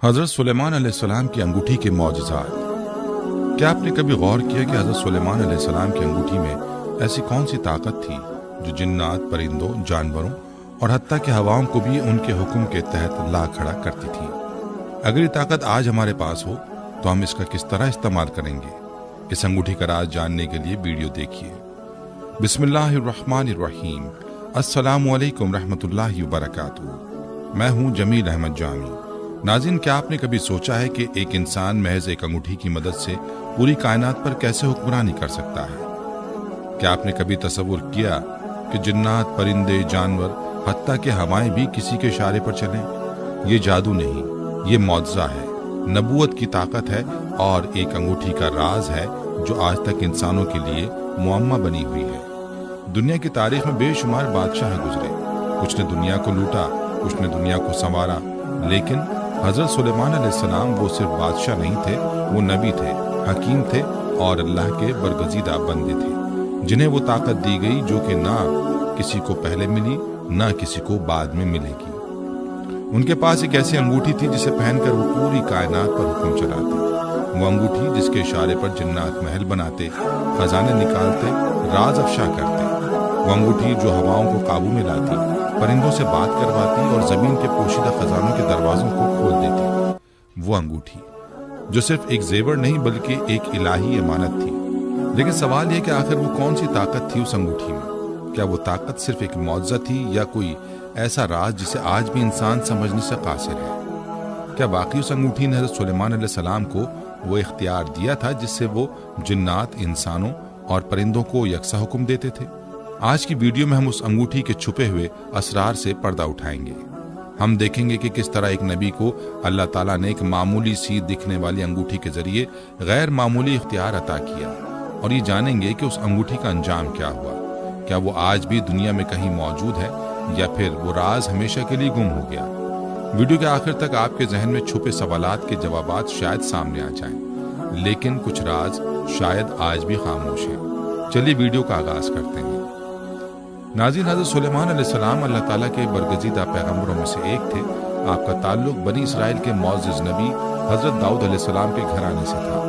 حضرت سلیمان علیہ السلام کی انگوٹھی کے معجزات۔ کیا آپ نے کبھی غور کیا کہ حضرت سلیمان علیہ السلام کی انگوٹھی میں ایسی کون سی طاقت تھی جو جنات، پرندوں، جانوروں اور حتیٰ کہ ہواؤں کو بھی ان کے حکم کے تحت لا کھڑا کرتی تھی؟ اگر یہ طاقت آج ہمارے پاس ہو تو ہم اس کا کس طرح استعمال کریں گے؟ اس انگوٹھی کا راز جاننے کے لیے ویڈیو دیکھیے۔ بسم اللہ الرحمن الرحیم۔ السلام علیکم رحمۃ اللہ وبرکاتہ۔ میں ہوں جمیل احمد جامی۔ ناظرین، کیا آپ نے کبھی سوچا ہے کہ ایک انسان محض ایک انگوٹھی کی مدد سے پوری کائنات پر کیسے حکمرانی کر سکتا ہے؟ کیا آپ نے کبھی تصور کیا کہ جنات، پرندے، جانور، حتیٰ کہ ہوائیں بھی کسی کے اشارے پر چلیں؟ یہ جادو نہیں، یہ معجزہ ہے، نبوت کی طاقت ہے اور ایک انگوٹھی کا راز ہے جو آج تک انسانوں کے لیے معمہ بنی ہوئی ہے۔ دنیا کی تاریخ میں بے شمار بادشاہ گزرے، کچھ نے دنیا کو لوٹا، کچھ نے دنیا کو سنوارا، لیکن حضرت سلیمان علیہ السلام وہ صرف بادشاہ نہیں تھے، وہ نبی تھے، حکیم تھے اور اللہ کے برگزیدہ بندے تھے، جنہیں وہ طاقت دی گئی جو کہ نہ کسی کو پہلے ملی نہ کسی کو بعد میں ملے گی۔ ان کے پاس ایک ایسی انگوٹھی تھی جسے پہن کر وہ پوری کائنات پر حکم چلاتے، وہ انگوٹھی جس کے اشارے پر جنات محل بناتے، خزانے نکالتے، راز افشا کرتے، وہ انگوٹھی جو ہواؤں کو قابو میں لاتی، پرندوں سے بات کرواتی اور زمین کے پوشیدہ خزانوں کے دروازوں کو کھول دیتی، وہ انگوٹھی جو صرف ایک زیور نہیں بلکہ ایک الہی امانت تھی۔ لیکن سوال یہ کہ آخر وہ کون سی طاقت تھی اس انگوٹھی میں؟ کیا وہ طاقت صرف ایک معجزہ تھی یا کوئی ایسا راز جسے آج بھی انسان سمجھنے سے قاصر ہے؟ کیا باقی اس انگوٹھی نے حضرت سلیمان علیہ السلام کو وہ اختیار دیا تھا جس سے وہ جنات، انسانوں اور پرندوں کو یکساں حکم دیتے تھے؟ آج کی ویڈیو میں ہم اس انگوٹھی کے چھپے ہوئے اسرار سے پردہ اٹھائیں گے۔ ہم دیکھیں گے کہ کس طرح ایک نبی کو اللہ تعالیٰ نے ایک معمولی سی دکھنے والی انگوٹھی کے ذریعے غیر معمولی اختیار عطا کیا، اور یہ جانیں گے کہ اس انگوٹھی کا انجام کیا ہوا۔ کیا وہ آج بھی دنیا میں کہیں موجود ہے یا پھر وہ راز ہمیشہ کے لیے گم ہو گیا؟ ویڈیو کے آخر تک آپ کے ذہن میں چھپے سوالات کے جوابات شاید سامنے آ جائیں، لیکن کچھ راز شاید آج بھی خاموش ہیں۔ چلیے ویڈیو کا آغاز کرتے ہیں۔ ناظرین، حضرت سلیمان علیہ السلام اللہ تعالیٰ کے برگزیدہ پیغمبروں میں سے ایک تھے۔ آپ کا تعلق بنی اسرائیل کے معزز نبی حضرت داؤد علیہ السلام کے گھرانے سے تھا۔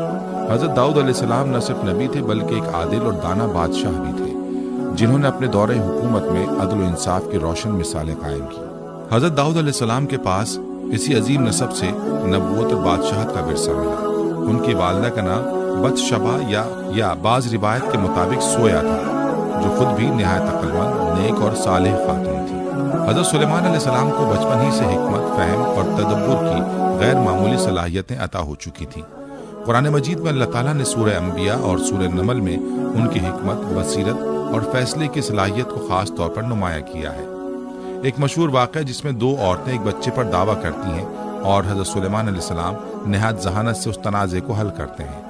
حضرت داؤد علیہ السلام نہ صرف نبی تھے بلکہ ایک عادل اور دانا بادشاہ بھی تھے، جنہوں نے اپنے دور حکومت میں عدل و انصاف کی روشن مثالیں قائم کی۔ حضرت داؤد علیہ السلام کے پاس اسی عظیم نسب سے نبوت اور بادشاہت کا ورثہ ملا۔ ان کی والدہ کا نام بت شبہ یا بعض روایت کے مطابق سویا تھا، جو خود بھی نہایت عقلمند، نیک اور صالح خاتون تھی۔ حضرت سلیمان علیہ السلام کو بچپن ہی سے حکمت، فہم اور تدبر کی غیر معمولی صلاحیتیں عطا ہو چکی تھیں۔ قرآن مجید میں اللہ تعالیٰ نے سورہ انبیاء اور سورہ نمل میں ان کی حکمت، بصیرت اور فیصلے کی صلاحیت کو خاص طور پر نمایاں کیا ہے۔ ایک مشہور واقعہ جس میں دو عورتیں ایک بچے پر دعویٰ کرتی ہیں اور حضرت سلیمان علیہ السلام نہایت ذہانت سے اس تنازع کو حل کرتے ہیں،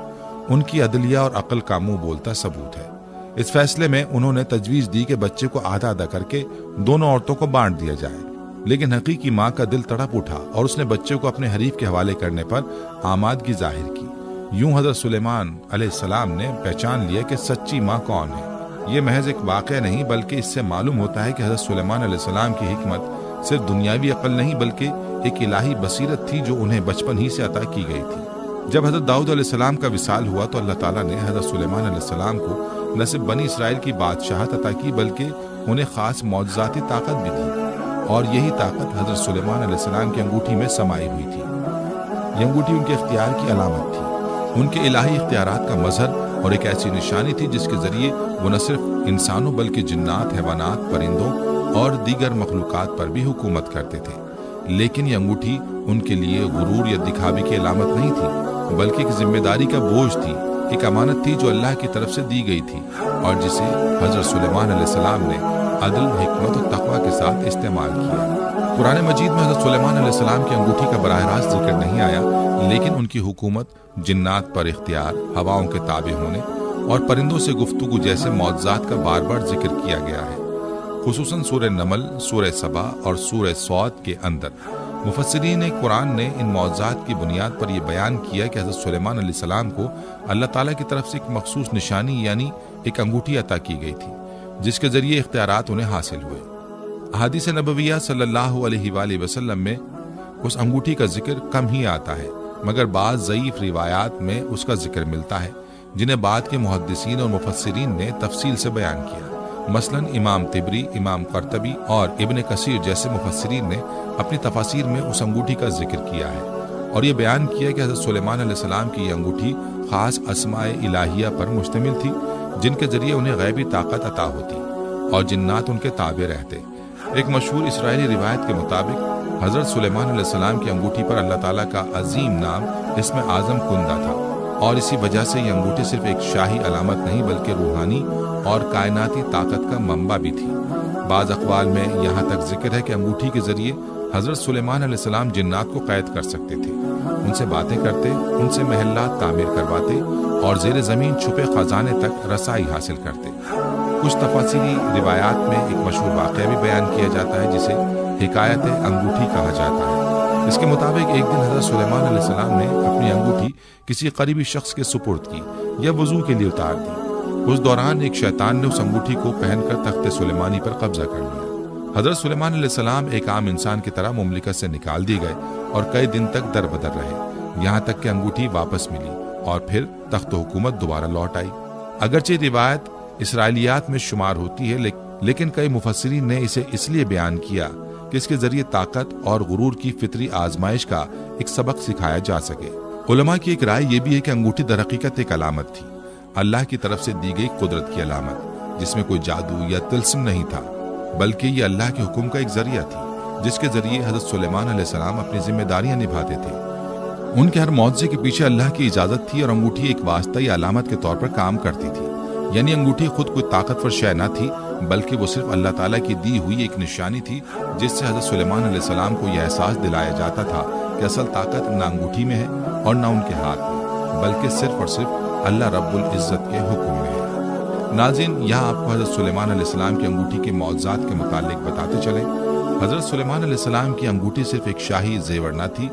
ان کی عدلیہ اور عقل کا منہ بولتا ثبوت ہے۔ اس فیصلے میں انہوں نے تجویز دی کہ بچے کو آدھا آدھا کر کے دونوں عورتوں کو بانٹ دیا جائے، لیکن حقیقی ماں کا دل تڑپ اٹھا اور اس نے بچے کو اپنے حریف کے حوالے کرنے پر آمادگی ظاہر کی۔ یوں حضرت سلیمان علیہ السلام نے پہچان لیا کہ سچی ماں کون ہے۔ یہ محض ایک واقعہ نہیں بلکہ اس سے معلوم ہوتا ہے کہ حضرت سلیمان علیہ السلام کی حکمت صرف دنیاوی عقل نہیں بلکہ ایک الہی بصیرت تھی جو انہیں بچپن ہی سے عطا کی گئی تھی۔ جب حضرت داؤد علیہ السلام کا وصال ہوا تو اللہ تعالیٰ نے حضرت سلیمان علیہ السلام کو نہ صرف بنی اسرائیل کی بادشاہت عطا کی بلکہ انہیں خاص معجزاتی طاقت بھی دی، اور یہی طاقت حضرت سلیمان علیہ السلام کی انگوٹھی میں سمائی ہوئی تھی۔ یہ انگوٹھی ان کے اختیار کی علامت تھی، ان کے الہی اختیارات کا مظہر اور ایک ایسی نشانی تھی جس کے ذریعے وہ نہ صرف انسانوں بلکہ جنات، حیوانات، پرندوں اور دیگر مخلوقات پر بھی حکومت کرتے تھے۔ لیکن یہ انگوٹھی ان کے لیے غرور یا دکھاوے کی علامت نہیں تھی بلکہ ایک ذمہ داری کا بوجھ تھی، ایک امانت تھی جو اللہ کی طرف سے دی گئی تھی اور جسے حضرت سلیمان علیہ السلام نے عدل، حکمت اور تقویٰ کے ساتھ استعمال کیا۔ قرآن مجید میں حضرت سلیمان علیہ السلام کی انگوٹھی کا براہ راست ذکر نہیں آیا، لیکن ان کی حکومت، جنات پر اختیار، ہواؤں کے تابع ہونے اور پرندوں سے گفتگو جیسے معجزات کا بار بار ذکر کیا گیا ہے، خصوصاً سورہ نمل، سورہ سبا اور سورہ صاد کے اندر۔ مفسرین قرآن نے ان معجزات کی بنیاد پر یہ بیان کیا کہ حضرت سلیمان علیہ السلام کو اللہ تعالیٰ کی طرف سے ایک مخصوص نشانی یعنی ایک انگوٹھی عطا کی گئی تھی جس کے ذریعے اختیارات انہیں حاصل ہوئے۔ احادیث نبویہ صلی اللہ علیہ وآلہ وسلم میں उस अंगूठी का जिक्र कम ही आता है, मगर बाज़ ज़ईफ़ रिवायात में उसका जिक्र मिलता है, जिन्हें बाद के मुहद्दिसीन और मुफस्सिरीन ने तफसील से बयान किया। मसलन इमाम तिबरी, इमाम कर्तबी और इब्न कसीर जैसे मुफस्सिरीन ने अपनी तफासीर में उस अंगूठी का जिक्र किया है और ये बयान किया कि हज़रत सुलेमान अलैहिस्सलाम की ये अंगूठी ख़ास अस्माए इलाहिया पर मुश्तमिल थी, जिनके ज़रिए उन्हें गैबी ताकत अता होती और जिन्नात उनके ताबे रहते। एक मशहूर इसराइली रिवायत के मुताबिक हज़रत सुलेमान अलैहिस्सलाम की अंगूठी पर अल्लाह ताला का अजीम नाम इसमें आज़म कुंदा था और इसी वजह से ये अंगूठी सिर्फ एक शाही अलामत नहीं बल्कि रूहानी और कायनाती ताकत का मंबा भी थी। बाज़ अक़वाल में यहाँ तक जिक्र है कि अंगूठी के ज़रिए हज़रत सुलेमान अलैहिस्सलाम जिन्नात को कैद कर सकते थे, उनसे बातें करते, उनसे महल्लात तामीर करवाते और ज़ेर ज़मीन छुपे ख़जाने तक रसाई हासिल करते। कुछ तफासिली रिवायात में एक मशहूर वाक़या भी बयान किया जाता है जिसे हिकायत अंगूठी कहा जाता है। इसके मुताबिक एक दिन हज़रत सुलेमान अलैहिस्सलाम ने अपनी अंगूठी किसी करीबी शख्स के सुपुर्द की या वज़ू के लिए उतार दी। उस दौरान एक शैतान ने उस अंगूठी को पहनकर तख्ते सुलेमानी पर कब्जा कर लिया। हज़रत सुलेमान अलैहिस्सलाम एक आम इंसान की तरह मुमलिकत से निकाल दिए गए और कई दिन तक दर बदर रहे, यहाँ तक कि अंगूठी वापस मिली और फिर तख्त हुकूमत दोबारा लौट आई। अगरचे रिवायत इसराइलियात में शुमार होती है, लेकिन कई मुफस्सिरीन ने इसे इसलिए बयान किया कि इसके जरिए ताकत और गुरूर की फितरी आजमाइश का एक सबक सिखाया जा सके। उलमा की एक राय यह भी है कि अंगूठी दरहकीकत एक अलामत थी, अल्लाह की तरफ से दी गई कुदरत की अलामत, जिसमें कोई जादू या तिल्स्म नहीं था, बल्कि ये अल्लाह के हुक्म का एक जरिया थी जिसके जरिए हज़रत सुलेमान अलैहिस्सलाम अपनी जिम्मेदारियां निभाते थे। उनके हर मौज़े के पीछे अल्लाह की इजाज़त थी और अंगूठी एक वास्ता अलामत के तौर पर काम करती थी। यानी अंगूठी खुद कोई ताकतवर शय न थी, बल्कि वो सिर्फ अल्लाह ताला की दी हुई एक निशानी थी, जिससे हज़रत सुलेमान अलैहिस्सलाम को यह एहसास दिलाया जाता था कि असल ताकत न अंगूठी में है और न उनके हाथ में, बल्कि सिर्फ और सिर्फ अल्लाह रब्बुल इज़्ज़त के हुक्म में है। नाज़रीन, यहाँ आपको हज़रत सुलेमान अलैहिस्सलाम की अंगूठी के मौज़ात के मुतालिक बताते चले। हज़रत सुलेमान अलैहिस्सलाम की अंगूठी सिर्फ एक शाही जेवर न थी,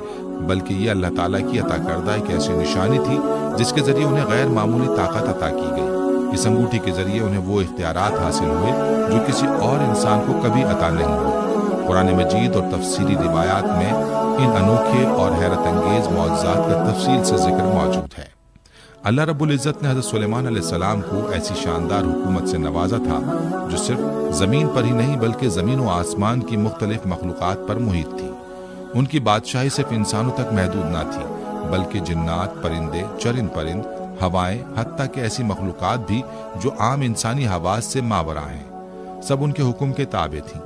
बल्कि ये अल्लाह ताला की अता करदा एक ऐसी निशानी थी जिसके जरिए उन्हें गैर मामूली ताकत अता की गई। इस अंगूठी के जरिए उन्हें वो इख्तियारात हासिल हुए जो किसी और इंसान को कभी अता नहीं हुए। कुरान मजीद और तफसीली रिवायात में इन अनोखे और हैरत अंगेज मौज़ात का तफसील से जिक्र मौजूद है। अल्लाह रब्बुल इज़्ज़त ने हज़रत सुलेमान अलैहिस्सलाम को ऐसी शानदार हुकूमत से नवाजा था जो सिर्फ ज़मीन पर ही नहीं बल्कि ज़मीन व आसमान की मुख्तलिफ मखलूक़ात पर मुहित थी। उनकी बादशाही सिर्फ इंसानों तक महदूद न थी, बल्कि जिन्नात, परिंदे, चरिंद परिंद, हवाएं, हत्ता के ऐसी मखलूक़ात भी जो आम इंसानी हवास से मावरा हैं, सब उनके हुक्म के ताबे थी।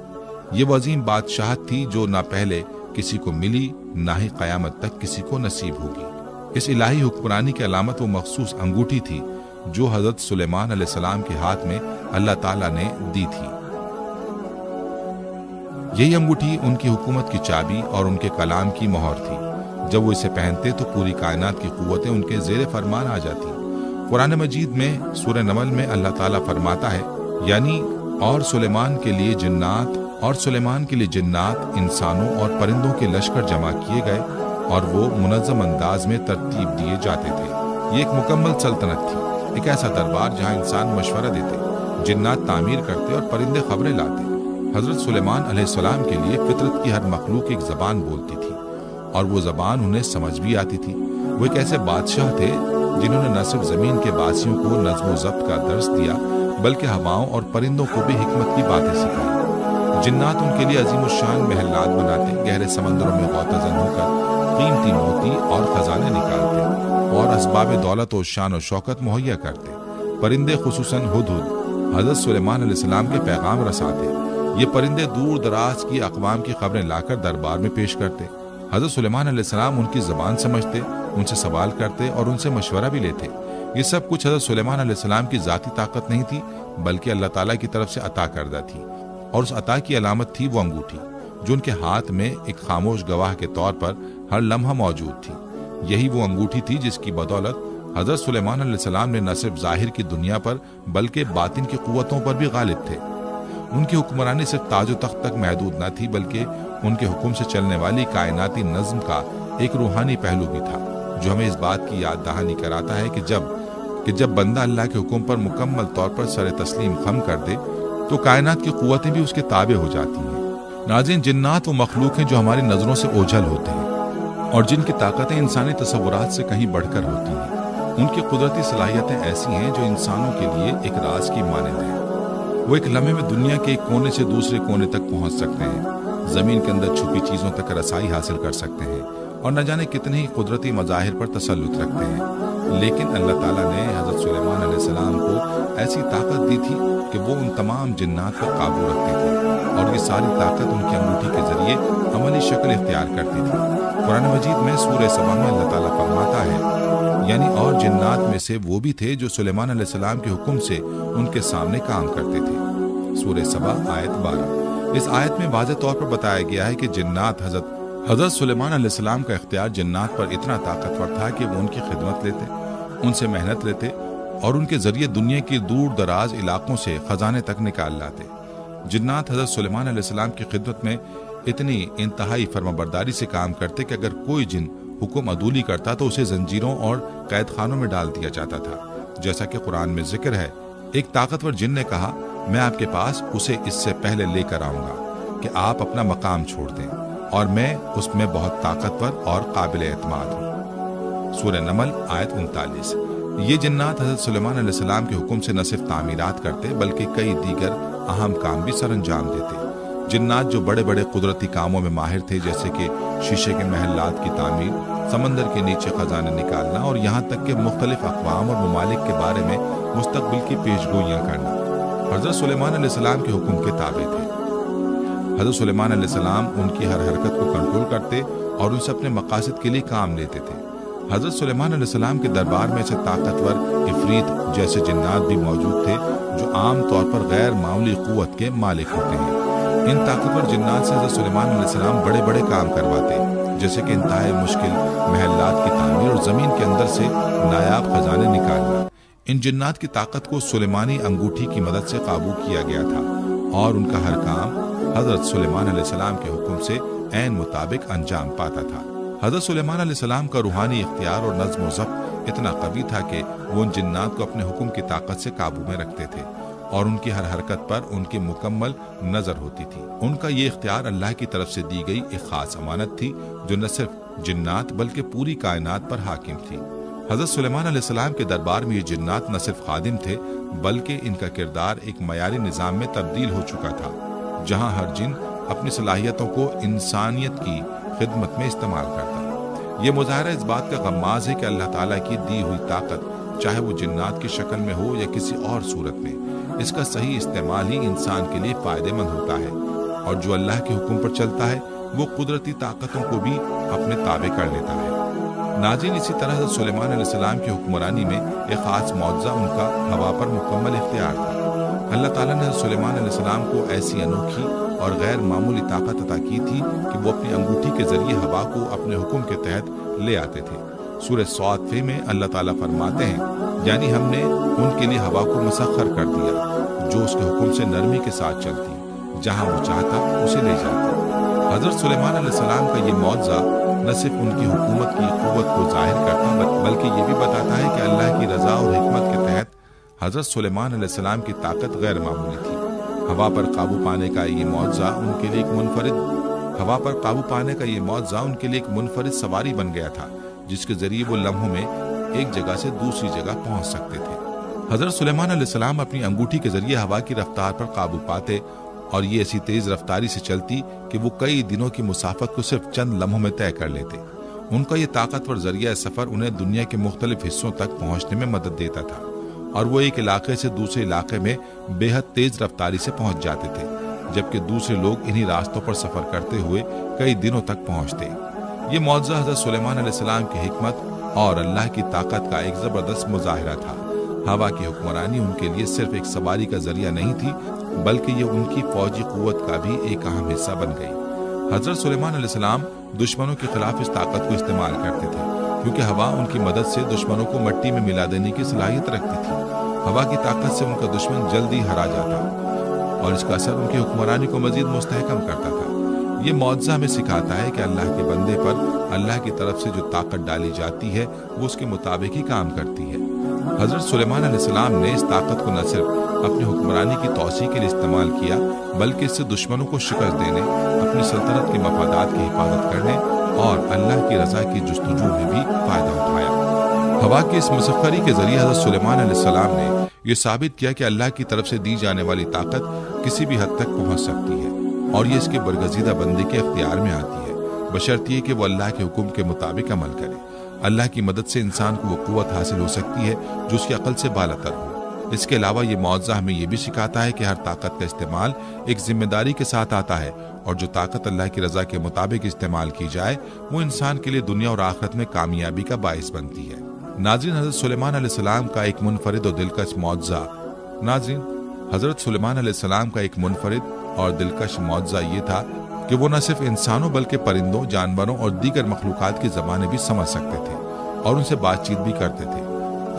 ये वो अजीम बादशाहत थी जो ना पहले किसी को मिली, ना ही क़यामत तक किसी को नसीब होगी। इस इलाही हुक्मरानी की अलामत वो मखसूस अंगूठी थी जो हज़रत सुलेमान अलैहिस्सलाम के हाथ में अल्लाह ताला ने दी थी। यही अंगूठी उनकी हुकूमत की चाबी और उनके कलाम की मोहर थी। जब वो इसे पहनते तो पूरी कायनात की कुव्वतें उनके ज़ेरे फरमान आ जाती। कुरान मजीद में सूरह नमल में अल्लाह ताला फरमाता है, यानी और सुलेमान के लिए जिन्नात इंसानों और परिंदों के लश्कर जमा किए गए और वो मुनज़्ज़म अंदाज में तरतीब दिए जाते थे। ये एक मुकम्मल सल्तनत थी, एक ऐसा दरबार जहाँ इंसान मशवरा देते, जिन्नात तामीर करते और परिंदे खबरें लाते। हज़रत सुलेमान अलैहिस्सलाम के लिए फितरत की हर मखलूक एक ज़बान बोलती थी और वो ज़बान उन्हें समझ भी आती थी। वो एक ऐसे बादशाह थे जिन्होंने न सिर्फ ज़मीन के वासियों को नज़्म व ज़ब्त का दर्स दिया, बल्कि हवाओं और परिंदों को भी हिकमत की बातें सिखाई। जिन्नात उनके लिए अजीमुश्शान महलात बनाते, गहरे समंदरों में गौतज़न होकर कीमती मोती और खजाने निकालते और असबाब दौलत और शान और शौकत मुहैया करते। परिंदे खुसूसन हुदहुद हज़रत सुलेमान अलैहिस्सलाम के पैगाम रसाते। ये परिंदे दूर दराज की अक़वाम की खबरें लाकर दरबार में पेश करते। हज़रत सुलेमान अलैहिस्सलाम उनकी ज़बान समझते, उनसे सवाल करते और उनसे मशवरा भी लेते। ये सब कुछ हज़रत सुलेमान अलैहिस्सलाम की ज़ाती ताकत नहीं थी, बल्कि अल्लाह ताला की तरफ से अता करदा थी, और उस अता की अलामत थी वो अंगूठी जो उनके हाथ में एक खामोश गवाह के तौर पर हर लम्हा मौजूद थी। यही वो अंगूठी थी जिसकी बदौलत हज़रत सुलेमान अलैहिस्सलाम ने न सिर्फ ज़ाहिर की दुनिया पर बल्कि बातिन की क़ुव्वतों पर भी गालिब थे। उनकी हुक्मरानी सिर्फ ताजो तख्त तक महदूद न थी, बल्कि उनके हुक्म से चलने वाली कायनाती नज़्म का एक रूहानी पहलू भी था, जो हमें इस बात की याद दहानी कराता है कि जब बंदा अल्लाह के हुक्म पर मुकम्मल तौर पर सर तस्लीम खम कर दे तो कायनात की क़ुव्वतें भी उसके ताबे हो जाती हैं। नाज़रीन, जिन्नात वो मखलूक हैं जो हमारी नज़रों से ओझल होते हैं और जिनकी ताकतें इंसानी तसव्वुरात से कहीं बढ़कर होती हैं। उनकी कुदरती सलाहियतें ऐसी हैं जो इंसानों के लिए एक राज की मानंद है। वो एक लम्हे में दुनिया के एक कोने से दूसरे कोने तक पहुंच सकते हैं, ज़मीन के अंदर छुपी चीज़ों तक रसाई हासिल कर सकते हैं और न जाने कितने ही कुदरती मज़ाहिर पर तसल्लुत रखते हैं। लेकिन अल्लाह ताला ने हज़रत सुलेमान अलैहिस्सलाम को ऐसी ताकत दी थी कि वो उन तमाम जिन्नात पर काबू रखते थे और ये सारी ताकत उनकी अंगूठी के जरिए अमली शक्ल इख्तियार करती थी। कुरान मजीद में सूरह सबा में अल्लाह ताला फरमाता है, यानी और जिन्नात में से वो भी थे जो सुलेमान अलैहिस्सलाम के हुक्म से उनके सामने काम करते थे। सूरह सबा आयत 12। इस आयत में वाज़ेह तौर पर बताया गया है कि जिन्नात हज़रत सुलेमान अलैहिस्सलाम का इख्तियार जिन्नात पर इतना ताकतवर था कि वो उनकी खिदमत लेते, उनसे मेहनत लेते और उनके जरिए दुनिया की दूर दराज इलाकों से खजाने तक निकाल लाते। जिन्नात हज़रत सुलेमान अलैहिस्सलाम की खिदमत में इतनी इंतहाई फर्माबरदारी से काम करते कि अगर कोई जिन हुक्म अदूली करता तो उसे जंजीरों और कैद खानों में डाल दिया जाता था। जैसा कि कुरान में जिक्र है, एक ताकतवर जिन ने कहा, मैं आपके पास उसे इससे पहले लेकर आऊंगा कि आप अपना मकाम छोड़ दें और मैं उसमें बहुत ताकतवर और काबिल एतमाद हूँ। सूरह नमल आयत 39। ये जिन्नात हज़रत सुलेमान अलैहिस्सलाम के हुक्म से न सिर्फ तामीरात करते बल्कि कई दीगर अहम काम भी सरअंजाम देते। जिन्नात जो बड़े बड़े कुदरती कामों में माहिर थे, जैसे कि शीशे के महलात की तामीर, समंदर के नीचे खजाने निकालना और यहाँ तक कि मुख्तलिफ अक़वाम और ममालिक के बारे में मुस्तक़बिल की पेशगोइयाँ करना, हज़रत सुलेमान अलैहिस्सलाम के हुक्म के ताबे थे। हज़रत सुलेमान अलैहिस्सलाम उनकी हर हरकत को कंट्रोल करते और उनसे अपने मकासद के लिए काम लेते थे। हज़रत सुलेमान अलैहिस्सलाम के दरबार में ऐसे ताकतवर इफरीत जैसे जिन्नात भी मौजूद थे जो आम तौर पर गैर मामूली क़ुव्वत के मालिक होते हैं। इन ताकतवर जिन्नात से हज़रत सुलेमान अलैहिस्सलाम बड़े बड़े काम करवाते, जैसे कि इंतहाई मुश्किल महलात की तामीर और ज़मीन के अंदर से नायाब खजाने निकालना। इन जिन्नात की ताकत को सुलेमानी अंगूठी की मदद से काबू किया गया था और उनका हर काम हज़रत सुलेमान अलैहिस्सलाम के हुक्म से ऐन मुताबिक अंजाम पाता था। हज़रत सुलेमान अलैहिस्सलाम का रूहानी इख्तियार और नज़्म व ज़ब्त इतना कवी था कि वो उन जिन्नात को अपने हुक्म की ताकत से काबू में रखते थे और उनकी हर हरकत पर उनकी मुकम्मल नजर होती थी। उनका ये इख्तियार अल्लाह की तरफ से दी गई एक खास अमानत थी जो न सिर्फ जिन्नात बल्कि पूरी कायनात पर हाकिम थी। हज़रत सुलेमान अलैहिस्सलाम के दरबार में ये जिन्नात न सिर्फ खादिम थे बल्कि इनका किरदार एक मयारी निज़ाम में तब्दील हो चुका था, जहाँ हर जिन अपनी सलाहियतों को इंसानियत की खिदमत में इस्तेमाल करता। ये मुजाहरा इस बात का गम्माज़ है कि अल्लाह ताला की दी हुई ताकत, चाहे वो जिन्नात की शक्ल में हो या किसी और सूरत में, इसका सही इस्तेमाल ही इंसान के लिए फ़ायदेमंद होता है और जो अल्लाह के हुक्म पर चलता है वो कुदरती ताकतों को भी अपने ताबे कर लेता है। नाज़रीन, इसी तरह हज़रत सुलेमान अलैहिस्सलाम की हुक्मरानी में एक ख़ास मौज़ा उनका हवा पर मुकम्मल इख्तियार था। अल्लाह ताला ने हज़रत सुलेमान अलैहिस्सलाम को ऐसी अनोखी और गैर मामूली ताकत अता की थी कि वो अपनी अंगूठी के जरिए हवा को अपने हुक्म के तहत ले आते थे। सूरह सौद में अल्लाह ताला फरमाते हैं, यानी हमने उनके लिए हवा को मुसख्खर कर दिया जो उसके हुक्म से नरमी के साथ चलती, जहां वो चाहता उसे ले जाती। हज़रत सुलेमान अलैहिस्सलाम का ये मौज़ा न सिर्फ उनकी हुकूमत की क़ुव्वत को जाहिर करता बल्कि ये भी बताता है कि अल्लाह की रज़ा और हिकमत के तहत हज़रत सुलेमान अलैहिस्सलाम की ताकत गैर मामूली थी। हवा पर काबू पाने का ये मौज़ा उनके लिए एक मुनफरिद सवारी बन गया था, जिसके जरिए वो लम्हों में एक जगह से दूसरी जगह पहुंच सकते थे। हज़रत सुलेमान अलैहिस्सलाम अपनी अंगूठी के जरिए हवा की रफ्तार पर काबू पाते और ये ऐसी तेज रफ्तारी से चलती कि वो कई दिनों की मुसाफत को सिर्फ चंद लम्हों में तय कर लेते। उनका ये ताकतवर जरिया सफर उन्हें दुनिया के मुख्तलिफ हिस्सों तक पहुंचने में मदद देता था और वो एक इलाके से दूसरे इलाके में बेहद तेज रफ्तारी से पहुंच जाते थे, जबकि दूसरे लोग इन्हीं रास्तों पर सफर करते हुए कई दिनों तक पहुंचते। ये मौज़ा हज़रत सुलेमान अलैहिस्सलाम की हिकमत और अल्लाह की ताकत का एक ज़बरदस्त मुज़ाहिरा था। हवा की हुक्मरानी उनके लिए सिर्फ एक सवारी का जरिया नहीं थी बल्कि ये उनकी फौजी क़ुव्वत का भी एक अहम हिस्सा बन गई। हज़रत सुलेमान अलैहिस्सलाम दुश्मनों के खिलाफ इस ताकत को इस्तेमाल करते थे क्योंकि हवा उनकी मदद से दुश्मनों को मिट्टी में मिला देने की सलाहियत रखती थी। हवा की ताकत से उनका दुश्मन जल्दी हरा जाता और इसका असर उनकी हुक्मरानी को मजीद मुस्तहकम करता था। یہ معجزہ ہمیں سکھاتا ہے کہ اللہ کے بندے پر اللہ کی طرف سے جو طاقت ڈالی جاتی ہے وہ اس کے مطابق ہی کام کرتی ہے۔ حضرت سلیمان علیہ السلام نے اس طاقت کو نہ صرف اپنی حکمرانی کی توسیع کے لیے استعمال کیا بلکہ اس سے دشمنوں کو شکست دینے، اپنی سلطنت کے مفادات کی حفاظت کرنے اور اللہ کی رضا کی جستجو میں بھی فائدہ اٹھایا۔ ہوا کی اس مسخری کے ذریعے حضرت سلیمان علیہ السلام نے یہ ثابت کیا کہ اللہ کی طرف سے دی جانے والی طاقت کسی بھی حد تک پہنچ سکتی ہے اور یہ اس کے برگزیدہ بندے کے اختیار میں آتی ہے، بشرط یہ کہ وہ اللہ کے حکم کے مطابق عمل کرے۔ اللہ کی مدد سے انسان کو وہ قوت حاصل ہو سکتی ہے جو اس کی عقل سے بالاتر ہو۔ اس کے علاوہ یہ معجزہ ہمیں یہ بھی سکھاتا ہے کہ ہر طاقت کا استعمال ایک ذمہ داری کے ساتھ آتا ہے، اور جو طاقت اللہ کی رضا کے مطابق استعمال کی جائے وہ انسان کے لیے دنیا اور آخرت میں کامیابی کا باعث بنتی ہے۔ ناظرین، حضرت سلیمان علیہ السلام کا ایک منفرد اور دلکش معجزہ یہ تھا کہ وہ نہ صرف انسانوں بلکہ پرندوں، جانوروں اور دیگر مخلوقات کی زبانیں بھی سمجھ سکتے تھے اور ان سے بات چیت بھی کرتے تھے۔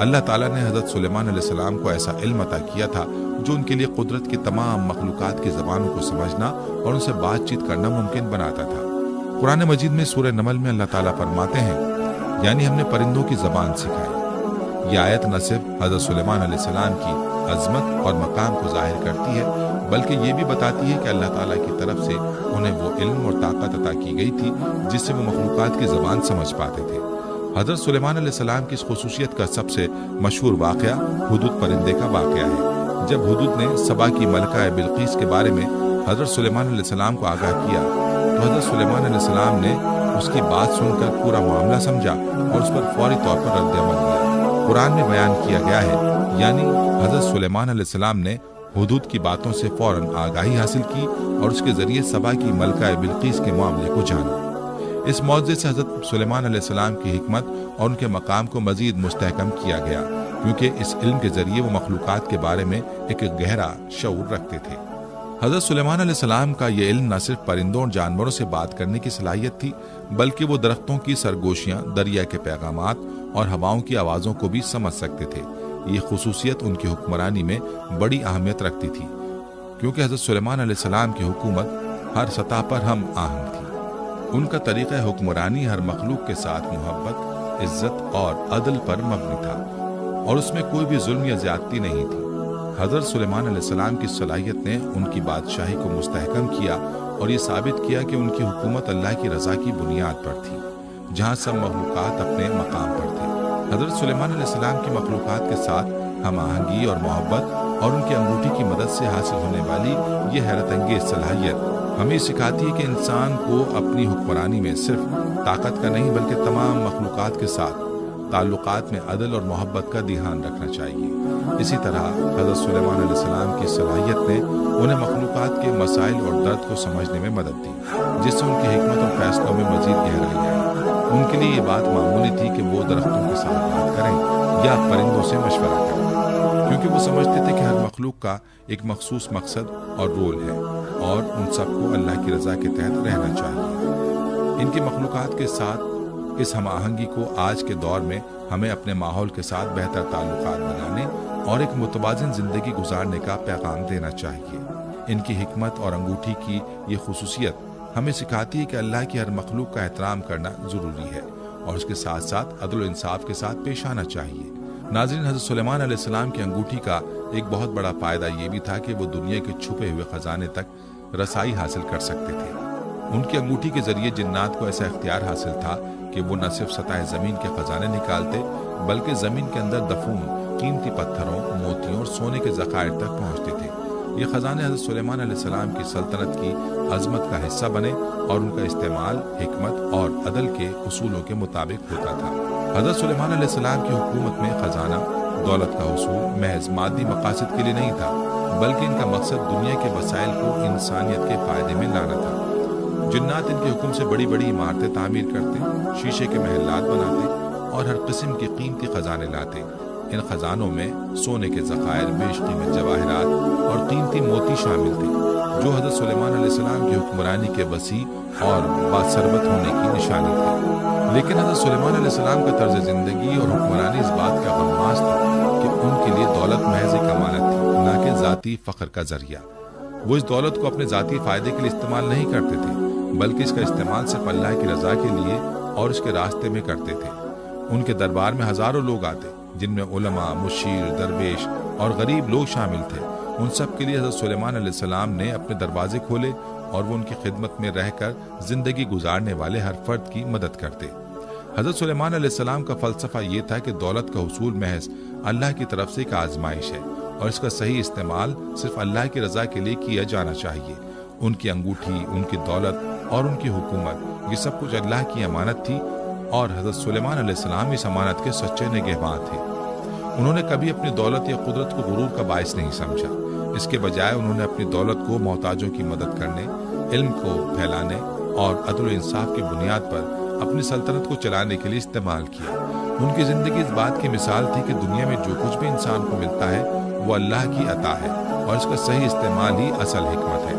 اللہ تعالیٰ نے حضرت سلیمان علیہ السلام کو ایسا علم عطا کیا تھا جو ان کے لیے قدرت کی تمام مخلوقات کی زبانوں کو سمجھنا اور ان سے بات چیت کرنا ممکن بناتا تھا۔ قرآن مجید میں سورہ نمل میں اللہ تعالیٰ فرماتے ہیں، یعنی ہم نے پرندوں کی زبان سکھائی۔ یہ آیت نہ صرف حضرت سلیمان علیہ السلام کی عظمت اور مقام کو ظاہر کرتی ہے بلکہ یہ بھی بتاتی ہے کہ اللہ تعالیٰ کی طرف سے انہیں وہ علم اور طاقت عطا کی گئی تھی جس سے وہ مخلوقات کی زبان سمجھ پاتے تھے۔ حضرت سلیمان علیہ السلام کی اس خصوصیت کا سب سے مشہور واقعہ ہدہد پرندے کا واقعہ ہے۔ جب ہدہد نے سبا کی ملکہ بلقیس کے بارے میں حضرت سلیمان علیہ السلام کو آگاہ کیا تو حضرت سلیمان علیہ السلام نے اس کی بات سن کر پورا معاملہ سمجھا اور اس پر فوری طور پر رد عمل دیا۔ قرآن میں بیان کیا گیا ہے، یعنی حضرت سلیمان علیہ السلام نے ہدہد کی باتوں سے فوراً آگاہی حاصل کی اور اس کے ذریعے سبا کی ملکہ بلقیس کے معاملے کو جانا۔ اس معجزے سے حضرت سلیمان علیہ السلام کی حکمت اور ان کے مقام کو مزید مستحکم کیا گیا، کیونکہ اس علم کے ذریعے وہ مخلوقات کے بارے میں ایک گہرا شعور رکھتے تھے۔ حضرت سلیمان علیہ السلام کا یہ علم نہ صرف پرندوں اور جانوروں سے بات کرنے کی صلاحیت تھی بلکہ وہ درختوں کی سرگوشیاں، دریا کے پیغامات اور ہواؤں کی آوازوں کو بھی سمجھ سکتے تھے۔ یہ خصوصیت ان کی حکمرانی میں بڑی اہمیت رکھتی تھی، کیونکہ حضرت سلیمان علیہ السلام کی حکومت ہر سطح پر ہم آہنگ تھی۔ ان کا طریقہ حکمرانی ہر مخلوق کے ساتھ محبت، عزت اور عدل پر مبنی تھا اور اس میں کوئی بھی ظلم یا زیادتی نہیں تھی۔ حضرت سلیمان علیہ السلام کی صلاحیت نے ان کی بادشاہی کو مستحکم کیا اور یہ ثابت کیا کہ ان کی حکومت اللہ کی رضا کی بنیاد پر تھی، جہاں سب مخلوقات اپنے مقام پر تھے۔ حضرت سلیمان علیہ السلام کی مخلوقات کے ساتھ ہم آہنگی اور محبت اور ان کی انگوٹھی کی مدد سے حاصل ہونے والی یہ حیرت انگیز صلاحیت ہمیں سکھاتی ہے کہ انسان کو اپنی حکمرانی میں صرف طاقت کا نہیں بلکہ تمام مخلوقات کے ساتھ تعلقات میں عدل اور محبت کا دھیان رکھنا چاہیے۔ اسی طرح حضرت سلیمان علیہ السلام کی صلاحیت نے انہیں مخلوقات کے مسائل اور درد کو سمجھنے میں مدد دی، جس سے ان کی حکمت اور فیصلوں میں مزید گہرائی آئی۔ ان کے لیے یہ بات معمولی تھی کہ وہ درختوں کے ساتھ بات کریں یا پرندوں سے مشورہ کریں، کیونکہ وہ سمجھتے تھے کہ ہر مخلوق کا ایک مخصوص مقصد اور رول ہے اور ان سب کو اللہ کی رضا کے تحت رہنا چاہیے۔ ان کی مخلوقات کے ساتھ اس ہم آہنگی کو آج کے دور میں ہمیں اپنے ماحول کے ساتھ بہتر تعلقات بنانے اور ایک متوازن زندگی گزارنے کا پیغام دینا چاہیے۔ ان کی حکمت اور انگوٹھی کی یہ خصوصیت ہمیں سکھاتی ہے کہ اللہ کی ہر مخلوق کا احترام کرنا ضروری ہے اور اس کے ساتھ ساتھ عدل و انصاف کے ساتھ پیش آنا چاہیے۔ ناظرین، حضرت سلیمان علیہ السلام کی انگوٹھی کا ایک بہت بڑا فائدہ یہ بھی تھا کہ وہ دنیا کے چھپے ہوئے خزانے تک رسائی حاصل کر سکتے تھے۔ ان کی انگوٹھی کے ذریعے جنات کو ایسا اختیار حاصل تھا کہ وہ نہ صرف سطح زمین کے خزانے نکالتے بلکہ زمین کے اندر دفون قیمتی پتھروں، موتیوں اور سونے کے ذخائر تک پہنچتے تھے۔ یہ خزانے حضرت سلیمان علیہ السلام کی سلطنت کی عظمت کا حصہ بنے اور ان کا استعمال حکمت اور عدل کے اصولوں کے مطابق ہوتا تھا۔ حضرت سلیمان علیہ السلام کی حکومت میں خزانہ دولت کا حصول محض مادی مقاصد کے لیے نہیں تھا بلکہ ان کا مقصد دنیا کے وسائل کو انسانیت کے فائدے میں لانا تھا۔ جنات ان کے حکم سے بڑی بڑی عمارتیں تعمیر کرتے، شیشے کے محلات بناتے اور ہر قسم کے قیمتی خزانے لاتے۔ ان خزانوں میں سونے کے ذخائر، بیش قیمت جواہرات اور قیمتی موتی شامل تھے جو حضرت سلیمان علیہ السلام کی حکمرانی کے وسیع اور باثروت ہونے کی نشانی تھے۔ لیکن حضرت سلیمان علیہ السلام کا طرز زندگی اور حکمرانی اس بات کا غماز تھا کہ ان کے لیے دولت محض ایک امانت تھی، نہ کہ ذاتی فخر کا ذریعہ۔ وہ اس دولت کو اپنے ذاتی فائدے کے لیے استعمال نہیں کرتے تھے बल्कि इसका इस्तेमाल सिर्फ अल्लाह की रजा के लिए और उसके रास्ते में करते थे। उनके दरबार में हजारों लोग आते, जिनमें उलमा, मुशीर, दरवेश और गरीब लोग शामिल थे। उन सब के लिए हज़रत सुलेमान अलैहिस्सलाम ने अपने दरवाजे खोले और वो उनकी खिदमत में रहकर जिंदगी गुजारने वाले हर फर्द की मदद करते। हज़रत सुलेमान अलैहिस्सलाम का फलसफा ये था कि दौलत का हुसूल महज अल्लाह की तरफ से एक आजमाइश है और इसका सही इस्तेमाल सिर्फ अल्लाह की रजा के लिए किया जाना चाहिए। उनकी अंगूठी, उनकी दौलत और उनकी हुकूमत, ये सब कुछ अल्लाह की अमानत थी और हज़रत सुलेमान अलैहिस्सलाम इस अमानत के सच्चे निगहबान थे। उन्होंने कभी अपनी दौलत या कुदरत को गुरूर का बायस नहीं समझा। इसके बजाय उन्होंने अपनी दौलत को मोहताजों की मदद करने, इल्म को फैलाने और अदल इंसाफ की बुनियाद पर अपनी सल्तनत को चलाने के लिए इस्तेमाल किया। उनकी जिंदगी इस बात की मिसाल थी कि दुनिया में जो कुछ भी इंसान को मिलता है वो अल्लाह की अता है और इसका सही इस्तेमाल ही असल हिकमत है।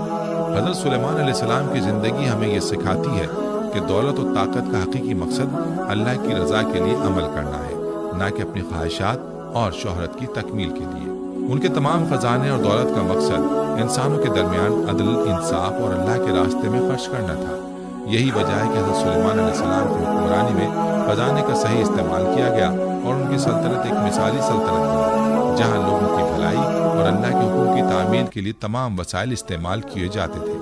हज़रत सुलेमान अलैहिस्सलाम की जिंदगी हमें ये सिखाती है कि दौलत और ताकत का हकीकी मकसद अल्लाह की रजा के लिए अमल करना है, न कि अपनी ख्वाहिशात और शोहरत की तकमील के लिए। उनके तमाम खजाने और दौलत का मकसद इंसानों के दरमियान अदल, इंसाफ और अल्लाह के रास्ते में खर्च करना था। यही वजह है कि हज़रत सुलेमान अलैहिस्सलाम की हुक्मरानी में खजाने का सही इस्तेमाल किया गया और उनकी सल्तनत एक मिसाली सल्तनत बनी, जहाँ लोगों की भलाई और अल्लाह के हुक्म की तामील के लिए तमाम वसाइल इस्तेमाल किए जाते थे।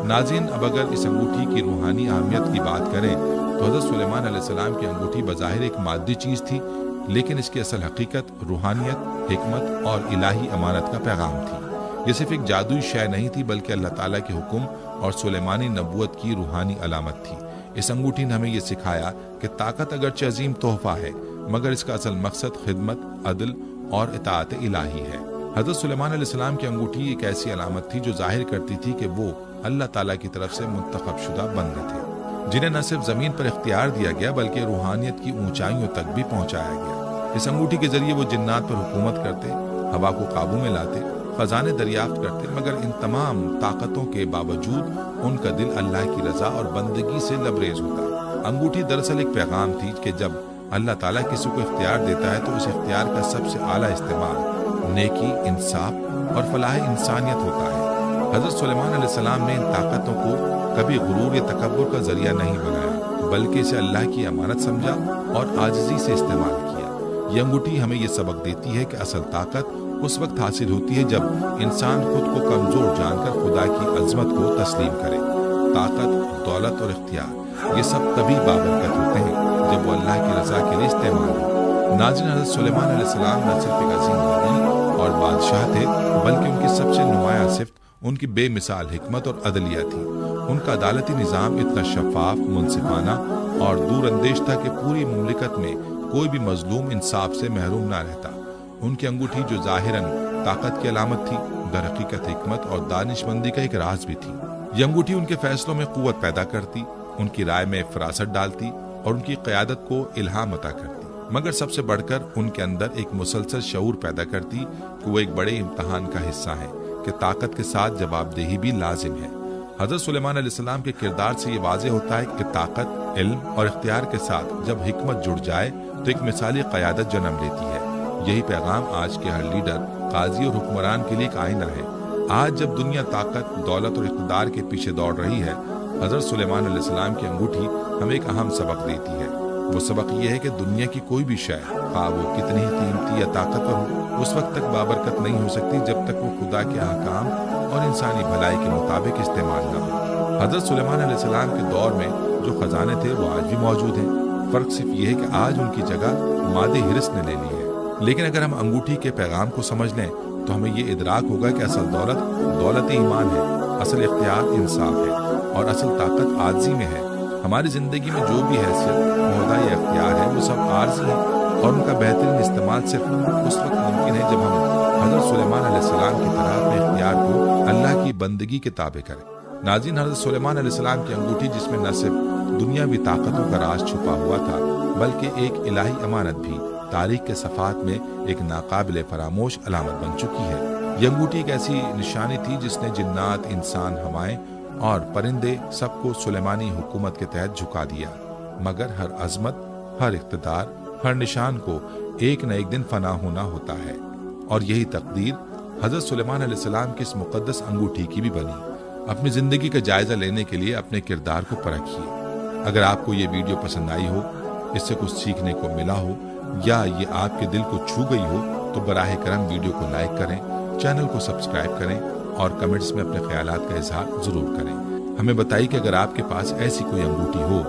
नाज़रीन, अब अगर इस अंगूठी की रूहानी अहमियत की बात करें तो हज़रत सुलेमान अलैहिस्सलाम की अंगूठी बज़ाहिर एक मादी चीज़ थी, लेकिन इसकी असल हकीकत रूहानियत, हिकमत और इलाही अमानत का पैगाम थी। ये सिर्फ एक जादुई शय नहीं थी, बल्कि अल्लाह ताला के हुक्म और सुलेमानी नबूवत की रूहानी अलामत थी। इस अंगूठी ने हमें ये सिखाया कि ताकत अगरचे अजीम तोहफा है, मगर इसका असल मकसद खिदमत, अदल और इताअत इलाही है। हज़रत सुलेमान अलैहिस्सलाम की अंगूठी एक ऐसी अलामत थी जो जाहिर करती थी कि वो अल्लाह ताला की तरफ से मुंतखब शुदा बंदे थे, जिन्हें न सिर्फ जमीन पर इख्तियार दिया गया बल्कि रूहानियत की ऊंचाइयों तक भी पहुंचाया गया। इस अंगूठी के जरिए वो जिन्नात पर हुकूमत करते, हवा को काबू में लाते, खजाने दरियाफ्त करते, मगर इन तमाम ताकतों के बावजूद उनका दिल अल्लाह की रजा और बंदगी से लबरेज होता। अंगूठी दरअसल एक पैगाम थी कि जब अल्लाह ताला किसी को इख्तियार देता है तो उस इख्तियार का सबसे आला इस्तेमाल नेकी, इंसाफ और फलाह इंसानियत होता है। हज़रत सुलेमान अलैहिस्सलाम ने इन ताकतों को कभी गुरूर या तकब्बुर का जरिया नहीं बनाया, बल्कि इसे अल्लाह की अमानत समझा और आजिज़ी से इस्तेमाल किया। यह अंगूठी हमें यह सबक देती है कि असल ताकत उस वक्त हासिल होती है जब इंसान खुद को कमजोर जानकर खुदा की अजमत को तस्लीम करे। ताकत, दौलत और इख्तियार ये सब तभी बाबरकत होते हैं जब वो अल्लाह की रजा के लिए इस्तेमाल हो। नाज़रीन, हज़रत सुलेमान अलैहिस्सलाम न सिर्फ एक अजीम नबी और बादशाह थे, बल्कि उनकी सबसे नुमाया सिफ्त उनकी बेमिसाल हिकमत और अदलिया थी। उनका अदालती निज़ाम इतना शफाफ, मुनसिफाना और दूर अंदेश था कि पूरी मुमलिकत में कोई भी मजलूम इंसाफ से महरूम ना रहता। उनकी अंगूठी जो जाहिरन ताकत की अलामत थी, दर हकीकत हिकमत और दानिशमंदी का एक राज भी थी। यह अंगूठी उनके फैसलों में कुव्वत पैदा करती, उनकी राय में फरासत डालती और उनकी क़यादत को इल्हाम अता करती, मगर सबसे बढ़कर उनके अंदर एक मुसलसल शऊर पैदा करती कि वो एक बड़े इम्तहान का हिस्सा है कि ताकत के साथ जवाबदेही भी लाजिम है। हज़रत सुलेमान अलैहिस्सलाम के किरदार से ये वाज़ेह होता है कि ताकत, इल्म और इख्तियार के साथ जब हिकमत जुड़ जाए तो एक मिसाली क़यादत जन्म लेती है। यही पैगाम आज के हर लीडर, काजी और हुक्मरान के लिए एक आईना है। आज जब दुनिया ताकत, दौलत और इक़्तिदार के पीछे दौड़ रही है, हज़रत सुलेमान अलैहिस्सलाम की अंगूठी हमें एक अहम सबक देती है। वो सबक ये है कि दुनिया की कोई भी शय, ख़्वाह वो कितनी ही कीमती या ताकतवर हो, उस वक्त तक बाबरकत नहीं हो सकती जब तक वो खुदा के अहकाम और इंसानी भलाई के मुताबिक इस्तेमाल न हो। हज़रत सुलेमान अलैहिस्सलाम के दौर में जो खजाने थे वो आज भी मौजूद हैं। फ़र्क सिर्फ ये है कि आज उनकी जगह मादे हिरस ने ले ली है। लेकिन अगर हम अंगूठी के पैगाम को समझ लें तो हमें ये इदराक होगा कि असल दौलत दौलत ईमान है, असल इख्तियार इंसाफ है और असल ताकत आर्जी में है। हमारी ज़िंदगी में जो भी हैसियत, मोहदा या इख्तियार है वो सब आर्जी है और उनका बेहतरीन इस्तेमाल सिर्फ उस वक्त मुमकिन है जब हम हज़रत सुलेमान अलैहिस्सलाम की तरह अपने इख्तियार को अल्लाह की बंदगी के ताबे करें। नाज़रीन, हज़रत सुलेमान अलैहिस्सलाम की अंगूठी जिसमें न सिर्फ दुनियावी ताकतों का राज छुपा हुआ था बल्कि एक इलाही अमानत भी तारीख के सफ़ात में एक नाकाबिले फरामोश अलामत बन चुकी है। यह अंगूठी एक ऐसी निशानी थी जिसने जिन्नात, इंसान, हवाएं और परिंदे सबको सुलेमानी हुकूमत के तहत झुका दिया। मगर हर अजमत, हर इख्तिदार, हर निशान को एक न एक दिन फना होना होता है और यही तकदीर हज़रत सुलेमान अलैहिस्सलाम की इस मुक़द्दस अंगूठी की भी बनी। अपनी जिंदगी का जायजा लेने के लिए अपने किरदार को परखिए। अगर आपको ये वीडियो पसंद आई हो, इससे कुछ सीखने को मिला हो या ये आपके दिल को छू गई हो तो बराह करम वीडियो को लाइक करें, चैनल को सब्सक्राइब करें और कमेंट्स में अपने ख्यालात का इजहार जरूर करें। हमें बताइए कि अगर आपके पास ऐसी कोई अंगूठी हो